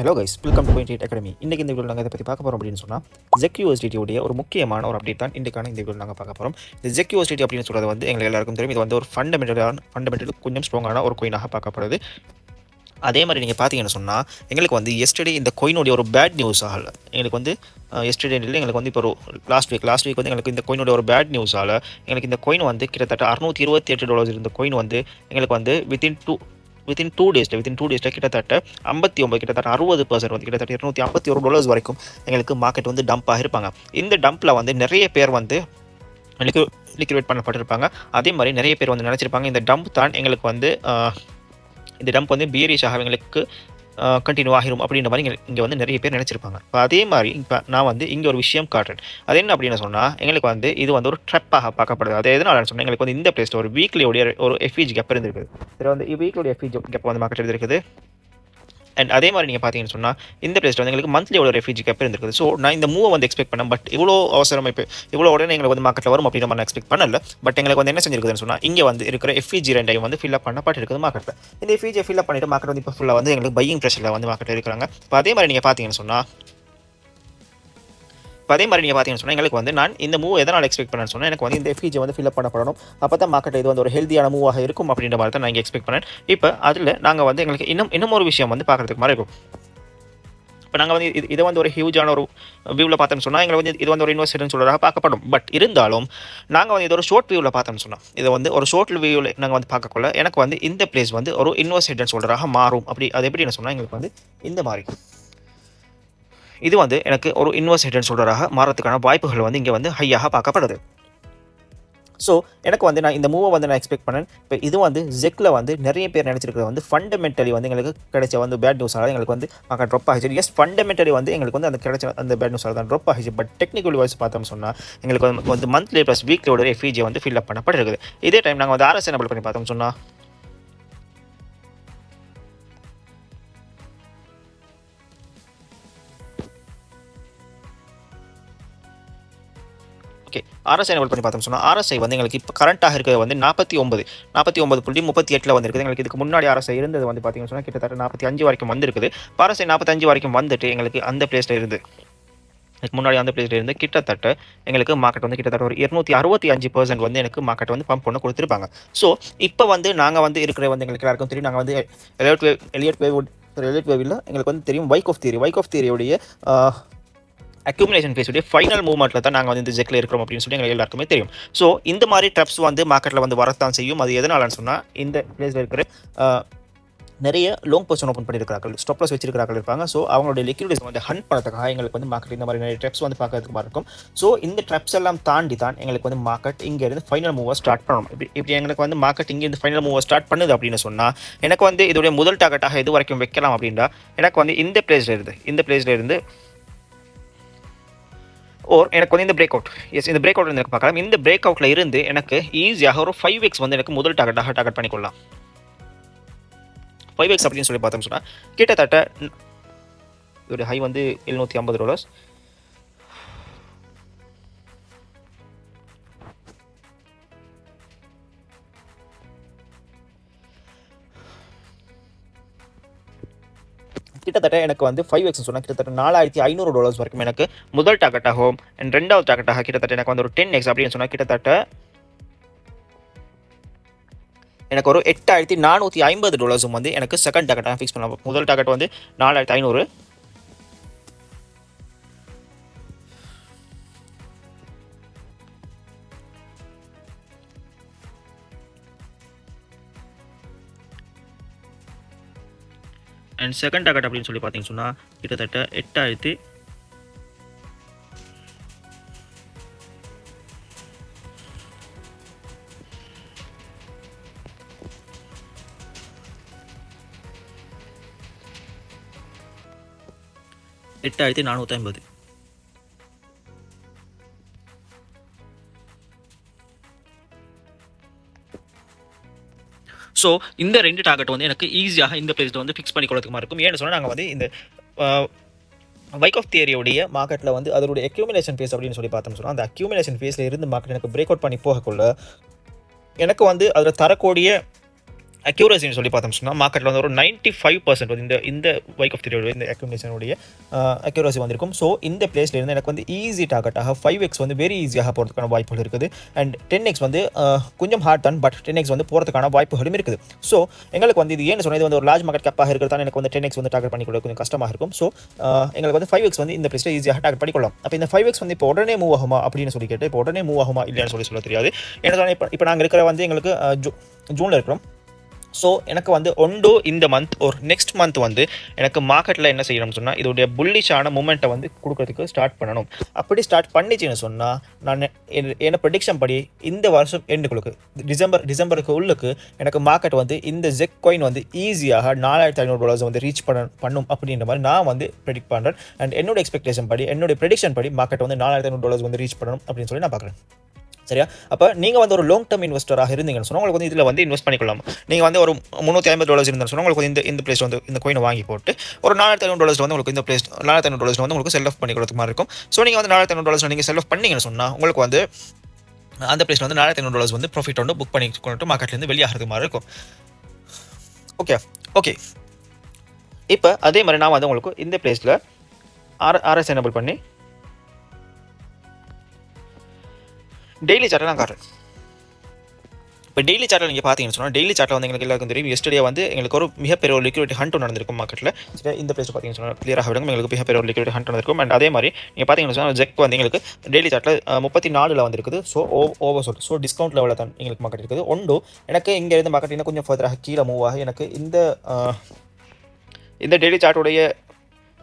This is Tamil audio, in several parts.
Hello guys, welcome to point academy. இன்றைக்கி இந்த வீடியோ நாங்கள் இதை பற்றி பார்க்க போகிறோம் அப்படின்னு சொன்னால் ZEC உடைய ஒரு முக்கியமான ஒரு அப்டேட் தான் இன்றைக்கான இந்த வீடியோ நாங்கள் பார்க்க போகிறோம். இந்த ZEC அப்படின்னு சொல்கிறது வந்து எங்களுக்கு எல்லாருக்கும் தெரியும். இது வந்து ஒரு ஃபண்டமெண்டல் கொஞ்சம் ஸ்ட்ராங்கான ஒரு கோயினாக பார்க்கப்படுது. அதே மாதிரி நீங்கள் பார்த்தீங்கன்னு சொன்னால் எங்களுக்கு வந்து எஸ்டர்டே இந்த கோயினுடைய ஒரு பேட் நியூஸால் எங்களுக்கு வந்து எஸ்டர்டே எங்களுக்கு வந்து இப்போ ஒரு லாஸ்ட் வீக் வந்து எங்களுக்கு இந்த கோயினுடைய ஒரு பேட் நியூஸால் எங்களுக்கு இந்த கோயின் வந்து கிட்டத்தட்ட $628 இருந்த கோயின் வந்து எங்களுக்கு வந்து வித்தின் டூ டேஸில் கிட்டத்தட்ட 59 கிட்டத்தட்ட 60% வந்து கிட்டத்தட்ட $251 வரைக்கும் எங்களுக்கு மார்க்கெட் வந்து டம்ப் ஆகிருப்பாங்க. இந்த டம்பில் வந்து நிறைய பேர் வந்து லிக்விடேட் பண்ணப்பட்டிருப்பாங்க. அதே மாதிரி நிறைய பேர் வந்து நினச்சிருப்பாங்க இந்த டம்ப் தான் எங்களுக்கு வந்து இந்த டம்ப் வந்து பியரிஷாக எங்களுக்கு கண்டினியூ ஆகிரும் அப்படின்ற மாதிரி இங்கே வந்து நிறைய பேர் நினச்சிருப்பாங்க. இப்போ அதே மாதிரி இப்போ நான் வந்து இங்கே ஒரு விஷயம் காட்டுறேன். அது என்ன அப்படின்னு சொன்னால் எங்களுக்கு வந்து இது வந்து ஒரு ட்ரெப்பாக பார்க்கப்படுது. அது எதனாலன்னு சொன்னால் எங்களுக்கு வந்து இந்த பிளேஸில் ஒரு வீக்லியோடைய ஒரு FEG கேப் இருந்திருக்குது. சரி, வந்து வீக்லியோடைய FEG கேப் வந்து மார்க்கெட் இருந்திருக்குது. அண்ட் அதே மாதிரி நீங்கள் பார்த்தீங்கன்னு சொன்னால் இந்த பிளேஸில் வந்து எங்களுக்கு மந்த்லி எவ்வளோ ரெஃப்யூஜி கேப் இருந்திருக்குது. ஸோ நான் இந்த மூவை வந்து எக்ஸ்பெக்ட் பண்ணேன். பட் இவ்வளோ அவசரம் இப்போ இவ்வளோ உடனே எங்களுக்கு வந்து மார்க்கெட்டில் வரும் அப்படின்னு நான் எக்ஸ்பெக்ட் பண்ணல. பட் எங்களுக்கு வந்து என்ன செஞ்சிருக்குதுன்னு சொன்னால் இங்கே வந்து இருக்கிற FEG ரெண்டையும் வந்து ஃபில் அப் பண்ணப்பட்டிருக்குது மார்க்கெட்டில். இந்த FEG ஃபில் அப் பண்ணிட்டு மார்க்கெட் வந்து இப்போ ஃபுல்லாக வந்து எங்களுக்கு பையிங் ப்ரெஷரில் வந்து மார்க்கெட்டில் இருக்கிறாங்க. இப்போ அதே மாதிரி நீங்கள் பார்த்தீங்கன்னு சொன்னால் எங்களுக்கு வந்து நான் இந்த மூவ் எதனால் எக்ஸ்பெக்ட் பண்ணேன்னு சொன்னால் எனக்கு வந்து இந்த FEG வந்து ஃபில் அப் பண்ணப்படணும். அப்போ தான் மார்க்கெட் இது வந்து ஒரு ஹெல்த்தியான மூவாக இருக்கும் அப்படின்ற மாதிரி தான் நான் இங்கே எக்ஸ்பெக்ட் பண்ணேன். இப்போ அதில் நாங்கள் வந்து எங்களுக்கு இன்னும் ஒரு விஷயம் வந்து பார்க்குறதுக்கு மாதிரி இருக்கும். இப்போ நாங்கள் வந்து இதை வந்து ஒரு ஹியூஜான ஒரு வியூவில் பார்த்தோம்னு சொன்னால் எங்களை வந்து இது வந்து ஒரு இன்வெஸ்ட்மெண்ட் சொல்கிறதாக பார்க்கப்படும். பட் இருந்தாலும் நாங்கள் வந்து இது ஒரு ஷார்ட் வியூவில் பார்த்தோம்னு சொன்னோம். இதை வந்து ஒரு ஷார்ட் வியூவில் நாங்கள் வந்து பார்க்கக்குள்ள எனக்கு வந்து இந்த பிளேஸ் வந்து ஒரு இன்வெஸ்ட்மெண்ட் சொல்கிறதாக மாறும். அது எப்படின்னு சொன்னால் எங்களுக்கு வந்து இந்த மாதிரி இது வந்து எனக்கு ஒரு இன்வெஸ்ட்மெண்ட் சொல்கிறதாக மாறதுக்கான வாய்ப்புகள் வந்து இங்கே வந்து ஹையாக பார்க்கப்படுது. ஸோ எனக்கு வந்து நான் இந்த மூவை வந்து நான் எக்ஸ்பெக்ட் பண்ணேன். இப்போ இது வந்து ZECல வந்து நிறைய பேர் நினச்சிருக்கிறது வந்து ஃபண்டமெண்டலி வந்து எங்களுக்கு கிடைச்ச வந்து பேட் நியூஸால் எங்களுக்கு வந்து ட்ராப் ஆகிச்சு. எஸ், ஃபண்டமெண்டலி வந்து எங்களுக்கு வந்து அந்த கிடைச்ச அந்த பேட் நியூஸால் தான் ட்ராப் ஆகிச்சு. பட் டெக்னிக்கல் வைஸ் பார்த்தோம்னு சொன்னால் எங்களுக்கு வந்து மந்த்லி ப்ளஸ் வீக்லியோட FEG வந்து ஃபில் அப் பண்ணப்பட்டிருக்குது. இதே டைம் நாங்கள் வந்து RSI எனபிள் பண்ணி பார்த்தோம்னு சொன்னால் RSI எனபிள் பண்ணி பார்த்தோம்னு சொன்னால் RSI வந்து எங்களுக்கு இப்போ கரண்ட்டாக இருக்கிறது வந்து 49.38 வந்திருக்குது. எங்களுக்கு இதுக்கு முன்னாடி RSI இருந்தது வந்து பார்த்தீங்கன்னு சொன்னால் கிட்டத்தட்ட 45 வரைக்கும் வந்திருக்குது. RSI 45 வரைக்கும் வந்துட்டு எங்களுக்கு அந்த பிளேஸில் இருந்து இதுக்கு முன்னாடி அந்த பிளேஸில் இருந்து கிட்டத்தட்ட எங்களுக்கு மார்க்கெட் வந்து கிட்டத்தட்ட ஒரு 265% வந்து எனக்கு மார்க்கெட் வந்து பம்ப் பண்ண கொடுத்துருப்பாங்க. ஸோ இப்போ வந்து நாங்கள் வந்து இருக்கிற வந்து எங்களுக்கு எல்லாருக்கும் தெரியும். நாங்கள் வந்து எலியட் வேவில் எங்களுக்கு வந்து தெரியும் வைக் ஆஃப் தியரியோடைய அக்யூமுலேஷன் ஃபேஸுடைய ஃபைனல் மூவ்மெண்ட்டில் தான் நாங்கள் வந்து இந்த ZECல இருக்கிறோம் அப்படின்னு சொல்லி எங்களுக்கு எல்லாருக்குமே தெரியும். ஸோ இந்த மாதிரி ட்ரப்ஸ் வந்து மார்க்கெட்டில் வந்து வரத்தான் செய்யும். அது எதனாலன்னு சொன்னால் இந்த பிளேஸில் இருக்கிற நிறைய லாங் பொசிஷன் ஓப்பன் பண்ணியிருக்கிறார்கள், ஸ்டாப் லாஸ் வச்சிருக்கிறார்கள் இருப்பாங்க. ஸோ அவங்களுடைய லிக்விடிட்டி வந்து ஹண்ட் பண்ணுறதுக்காக எங்களுக்கு வந்து மார்க்கெட் இந்த மாதிரி நிறைய ட்ரப்ஸ் வந்து பார்க்கறதுக்கு மாதிரி இருக்கும். ஸோ இந்த ட்ரப்ஸ் எல்லாம் தாண்டி தான் எங்களுக்கு வந்து மார்க்கெட் இங்கேருந்து ஃபைனல் மூவை ஸ்டார்ட் பண்ணணும். இப்படி எங்களுக்கு வந்து மார்க்கெட் இங்கேருந்து ஃபைனல் மூவை ஸ்டார்ட் பண்ணுது அப்படின்னு சொன்னால் எனக்கு வந்து இதோடைய முதல் டார்கெட்டாக எது வரைக்கும் வைக்கலாம் அப்படின்னா எனக்கு வந்து இந்த பிளேஸில் இருந்து எனக்கு வந்து இந்த பிரேக் அவுட் இந்த பிரேக் அவுட் எனக்கு பார்க்கலாம். இந்த பிரேக் அவுட்டில் இருந்து எனக்கு ஈஸியாக ஒரு 5x வந்து எனக்கு முதல் டார்கெட் பண்ணிக்கொள்ளலாம். 5x அப்படின்னு சொல்லி பார்த்தோம்னு சொன்னால் கிட்டத்தட்ட இதோட ஹை வந்து $750. கிட்டத்தட்ட எனக்கு வந்து 5x சொன்னால் கிட்டத்தட்ட $4,500 வரைக்கும் எனக்கு முதல் டார்கெட்டாகும். அண்ட் ரெண்டாவது டார்கெட்டாக கிட்டத்தட்ட எனக்கு வந்து ஒரு 10x அப்படின்னு சொன்னால் கிட்டத்தட்ட எனக்கு ஒரு $8,450 வந்து எனக்கு செகண்ட் டார்கெட்டாக ஃபிக்ஸ் பண்ணலாம். முதல் டார்கெட் வந்து 4,500. அண்ட் செகண்ட் டார்கெட் அப்படின்னு சொல்லி பார்த்தீங்கன்னு சொன்னால் கிட்டத்தட்ட 8,000 8,450. ஸோ இந்த ரெண்டு டார்கெட் வந்து எனக்கு ஈஸியாக இந்த பிளேஸில் வந்து ஃபிக்ஸ் பண்ணி கொடுத்துக்கு மாதிரி இருக்கும். ஏன்னு சொன்னால் நாங்கள் வந்து இந்த வைக் ஆஃப் தியரியோடைய மார்க்கெட்டில் வந்து அதோடைய அக்யூமுலேஷன் ஃபேஸ் அப்படின்னு சொல்லி பார்த்தோம்னு சொன்னால் அந்த அக்யூமுலேஷன் ஃபேஸில் இருந்து மார்க்கெட் எனக்கு பிரேக் அவுட் பண்ணி போகக்குள்ள எனக்கு வந்து அதில் தரக்கூடிய அக்யூரசின்னு சொல்லி பார்த்தோம்னு சொன்னால் மார்க்கெட்டில் வந்து ஒரு 95% வந்து இந்த வைக் ஆஃப் தியரியோட இந்த அக்யூமிலேஷனுடைய அக்யூரசி வந்திருக்கும். ஸோ இந்த பிளேஸ்லேருந்து எனக்கு வந்து ஈஸி டார்கெட்டாக 5x வந்து வெரி ஈஸியாக போகிறதுக்கான வாய்ப்புகள் இருக்குது. அண்ட் 10x வந்து கொஞ்சம் ஹார்ட் தான், பட் 10x வந்து போகிறதுக்கான வாய்ப்புகளும் இருக்குது. ஸோ எங்களுக்கு வந்து இது ஏன்னு சொன்னால் இது வந்து ஒரு லார்ஜ் மார்க்கெட் கேப்பாக இருக்கிறது எனக்கு வந்து 10x வந்து டார்கெட் பண்ணிக்கொள்ள கொஞ்சம் கஷ்டமாக இருக்கும். ஸோ எங்களுக்கு வந்து 5x வந்து இந்த பிளேஸில் ஈஸியாக டார்கெட் பண்ணிக்கொள்ளலாம். அப்போ இந்த 5x வந்து இப்போ உடனே மூவ் ஆகுமா அப்படின்னு சொல்லி கேட்டு இப்போ உடனே மூவ் ஆகுமா இல்லைன்னு சொல்ல தெரியாது. ஏன்னா சொன்னால் இப்போ நாங்கள் இருக்கிற வந்து எங்களுக்கு ஜூனில் இருக்கிறோம். ஸோ எனக்கு வந்து ஒண்டோ இந்த மந்த் ஒரு நெக்ஸ்ட் மந்த் வந்து எனக்கு மார்க்கெட்டில் என்ன செய்யணும்னு சொன்னால் இதோடைய புல்லிஷான மூமெண்ட்டை வந்து கொடுக்கறதுக்கு ஸ்டார்ட் பண்ணணும். அப்படி ஸ்டார்ட் பண்ணிச்சுன்னு சொன்னால் நான் என்ன ப்ரெடிக்ஷன் படி இந்த வருஷம் எண்டுகளுக்கு டிசம்பருக்கு உள்ளுக்கு எனக்கு மார்க்கெட் வந்து இந்த ஜெக் காயின் வந்து ஈஸியாக $4,500 வந்து ரீச் பண்ணும் அப்படின்ற மாதிரி நான் வந்து ப்ரெடிக்ட் பண்ணுறேன். அண்ட் என்னோட எக்ஸ்பெக்டேஷன் படி என்னோட ப்ரெடிக்ஷன் படி மார்க்கெட் வந்து $4,500 வந்து ரீச் பண்ணணும் அப்படின்னு சொல்லி நான் பார்க்குறேன். சரியா? அப்போ நீங்கள் வந்து ஒரு லாங் டர்ம் இன்வெஸ்டராக இருந்தீங்கன்னு சொன்னால் உங்களுக்கு வந்து இதில் வந்து இன்வெஸ்ட் பண்ணிக்கலாம். நீங்கள் வந்து ஒரு $350 இருந்தாலும் சொன்னால் உங்களுக்கு வந்து இந்த பிளேஸ் வந்து இந்த கோயினை வாங்கி போட்டு ஒரு $4,500 வந்து உங்களுக்கு இந்த பிளேஸ் $4,500 வந்து உங்களுக்கு செல் ஆஃப் பண்ணி கொடுத்த மாதிரி இருக்கும். ஸோ நீங்கள் வந்து $4,500 நீங்கள் செல் ஆஃப் பண்ணீங்கன்னு சொன்னால் உங்களுக்கு வந்து அந்த பிளேஸில் வந்து $4,500 வந்து ப்ராஃபிட் வந்து புக் பண்ணி கொண்டு மார்க்கெட்லேருந்து வெளியாகிறது மாதிரி இருக்கும். ஓகே இப்போ அதே மாதிரி நான் வந்து உங்களுக்கு இந்த பிளேஸில் RS எனேபிள் பண்ணி டெய்லி சார்ட்டில் நான் காட்டுறேன். இப்போ டெய்லி சார்ட்டில் நீங்கள் பார்த்தீங்கன்னு சொன்னால் டெய்லி சார்ட்டில் வந்து எங்களுக்கு எல்லாருக்கும் தெரியும் எஸ்டர்டே வந்து எங்களுக்கு ஒரு மிகப்பெரிய ஒரு லிக்விடிட்டி ஹண்ட் நடந்திருக்கும் மார்க்கெட்டில். சரி, இந்த பிளேஸ் பார்த்தீங்கன்னு சொன்னால் கிளியராக விடுங்க எங்களுக்கு மிகப்பெரிய ஒரு லிக்விடிட்டி ஹண்ட் நடந்திருக்கும். அண்ட் அதே மாதிரி நீங்கள் பார்த்தீங்கன்னு சொன்னால் ஜெக் வந்து எங்களுக்கு டெய்லி சார்ட்டில் 34 வந்திருக்குது. So over sold. So discount லெவலில் தான் எங்களுக்கு மார்க்கெட் இருக்குது. ஒன்று எனக்கு இங்கே இருந்து மார்க்கெட் இன்னும் கொஞ்சம் ஃபர்தராக கீழே மூவ் ஆகி எனக்கு இந்த டெய்லி சார்ட்டுடைய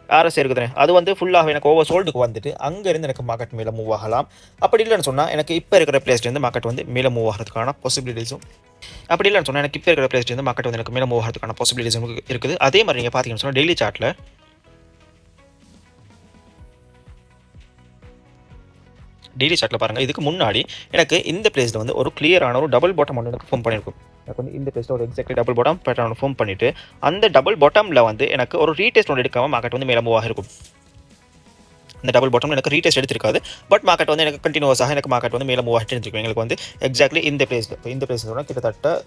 RS இருக்குதுனே அது வந்து ஃபுல்லாக எனக்கு ஓவர் சோல்டுக்கு வந்துட்டு அங்கேருந்து எனக்கு மார்க்கெட் மேலே மூவ் ஆகலாம். அப்படி இல்லைன்னு சொன்னால் எனக்கு இப்போ இருக்கிற பிளேஸ்லேருந்து மார்க்கெட் வந்து மேலே மூவ் ஆகிறதுக்கான பாசிபிலிட்டிஸும் அப்படி இல்லைன்னு சொன்னால் எனக்கு இப்போ இருக்கிற பிளேஸ்லேருந்து மார்க்கெட் வந்து எனக்கு மேலே மூவ் ஆகிறதுக்கான பாசிபிலிட்டிஸும் இருக்குது. அதே மாதிரி நீங்கள் பார்த்தீங்கன்னு சொன்னால் டெய்லி சார்ட்டில் பாருங்கள் இதுக்கு முன்னாடி எனக்கு இந்த பிளேஸில் வந்து ஒரு கிளியரான ஒரு டபுள் பாட்டம் ஒன்று எனக்கு ஃபார்ம் பண்ணியிருக்கும். எனக்கு வந்து இந்த பிளேஸில் ஒரு exactly double bottom pattern form பண்ணிவிட்டு அந்த டபுள் பாட்டமில் வந்து எனக்கு ஒரு ரீடெஸ்ட் ஒன்று எடுக்காமல் மார்க்கெட் வந்து மேலே மூவ் ஆகிருக்கும். இந்த டபுள் பாட்டம் எனக்கு ரீடெஸ்ட் எடுத்திருக்காது, பட் மார்க்கெட் வந்து எனக்கு கண்டினியூஸாக எனக்கு மார்க்கெட் வந்து மேலே மூவ் ஆகிட்டு இருந்துருக்கும். எங்களுக்கு வந்து எக்ஸாக்ட்லி இந்த பிளேஸில் கிட்டத்தட்ட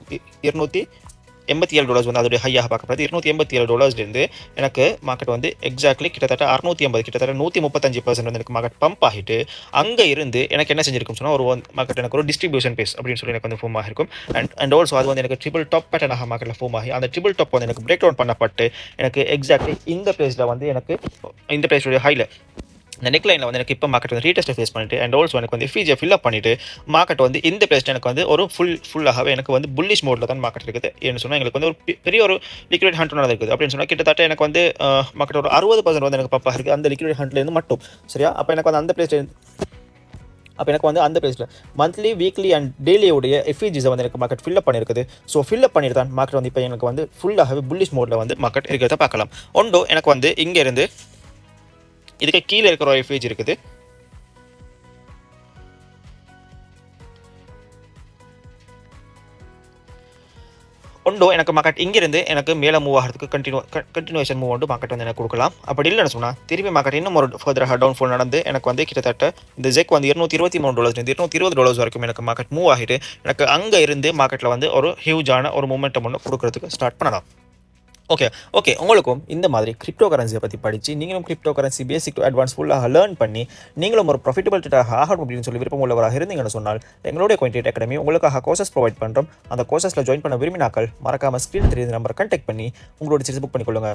$287 வந்து அதோடைய ஹையாக பார்க்கப்படுது. $287 எனக்கு மார்க்கெட் வந்து எக்ஸாக்ட்லி கிட்டத்தட்ட 650 கிட்டத்தட்ட 135% வந்து எனக்கு மார்க்கெட் பம்ப் ஆகிட்டு அங்கே இருந்து எனக்கு என்ன செஞ்சிருக்கும் சொன்னால் ஒரு மார்க்கெட் எனக்கு ஒரு டிஸ்ட்ரிபியூஷன் பேஸ் அப்படின்னு சொல்லி எனக்கு வந்து ஃபார்ம் ஆகிருக்கும். அண்ட் ஆல்சோ அது வந்து எனக்கு ட்ரிபிள் டாப் பேட்டர்னாக மார்க்கெட்டில் ஃபார்ம் ஆகி அந்த ட்ரிபிள் டாப் வந்து எனக்கு பிரேக் டவுன் பண்ணப்பட்டு எனக்கு எக்ஸாக்ட்லி இந்த பிளேஸில் வந்து எனக்கு இந்த பிளேஸுடைய ஹையில் இந்த நெக் லைனில் வந்து எனக்கு இப்போ மார்க்கெட் வந்து ரீடெஸ்ட்டை ஃபேஸ் பண்ணிட்டு அண்ட் ஆல்சோ எனக்கு வந்து FVG ஃபில் அப் பண்ணிட்டு மார்க்கெட் வந்து இந்த பிளேஸில் எனக்கு வந்து ஒரு ஃபுல்லாகவே எனக்கு வந்து புல்லிஷ் மோடில் தான் மார்க்கெட் இருக்குது. ஏன்னு சொன்னால் எங்களுக்கு வந்து ஒரு பெரிய ஒரு லிக்விட் ஹண்ட் இருக்குது அப்படின்னு சொன்னால் கிட்டத்தட்ட எனக்கு வந்து மார்க்கெட் ஒரு 60% வந்து எனக்கு பப்பாக இருக்குது அந்த லிக்விட் ஹண்ட்லேருந்து மட்டும். சரியா? அப்போ எனக்கு வந்து அந்த பிளேஸில் மந்த்லி வீக்லி அண்ட் டெய்லியோடைய FVGஸை வந்து எனக்கு மார்க்கெட் ஃபில் அப் பண்ணியிருக்குது. ஸோ ஃபில் அப் பண்ணிட்டு தான் மார்க்கெட் வந்து இப்போ எனக்கு வந்து ஃபுல்லாகவே புல்லிஷ் மோடில் வந்து மார்க்கெட் இருக்கிறத பார்க்கலாம். ஒன்றோ எனக்கு வந்து இங்கேருந்து இதுக்கு கீழே இருக்கிற ஒரு FVG இருக்குது. ஒன்றோ எனக்கு மார்க்கெட் இங்கிருந்து எனக்கு மேலே மூவ் ஆகிறதுக்கு கண்டினியூஷன் மூவ் வந்து மார்க்கெட் வந்து எனக்கு கொடுக்கலாம். அப்படி இல்லைன்னு சொன்னால் திருப்பி மார்க்கெட் இன்னும் ஒரு ஃபர்தராக டவுன்ஃபால் நடந்து எனக்கு வந்து கிட்டத்தட்ட இந்த ஜெக் வந்து $223 $220 வரைக்கும் எனக்கு மார்க்கெட் மூவ் ஆகிட்டு எனக்கு அங்கே இருந்து மார்க்கெட்டில் வந்து ஒரு ஹியூஜான ஒரு மூமெண்டம் ஒன்று கொடுக்கறதுக்கு ஸ்டார்ட் பண்ணலாம். ஓகே உங்களுக்கும் இந்த மாதிரி கிரிப்டோ கரன்சியை பற்றி படித்து நீங்களும் crypto currency basic to advance ஃபுல்லாக லேர்ன் பண்ணி நீங்களும் ஒரு ப்ராஃபிட்டபிள் ட்ரேடராக ஆகணும் அப்படின்னு சொல்லி விருப்பம் உள்ளவராக இருந்தீங்கன்னு சொன்னால் எங்களுடைய Cointelegraph அகாடமி உங்களுக்காக கோர்சஸ் ப்ரொவைட் பண்ணுறோம். அந்த கோர்சஸில் ஜாயின் பண்ண விரும்பினாக்கள் மறக்காமல் ஸ்க்ரீன் தெரியுது நம்பரை கான்டாக்ட் பண்ணி உங்களோட சீட்ஸ் புக் பண்ணிக்கொள்ளுங்க.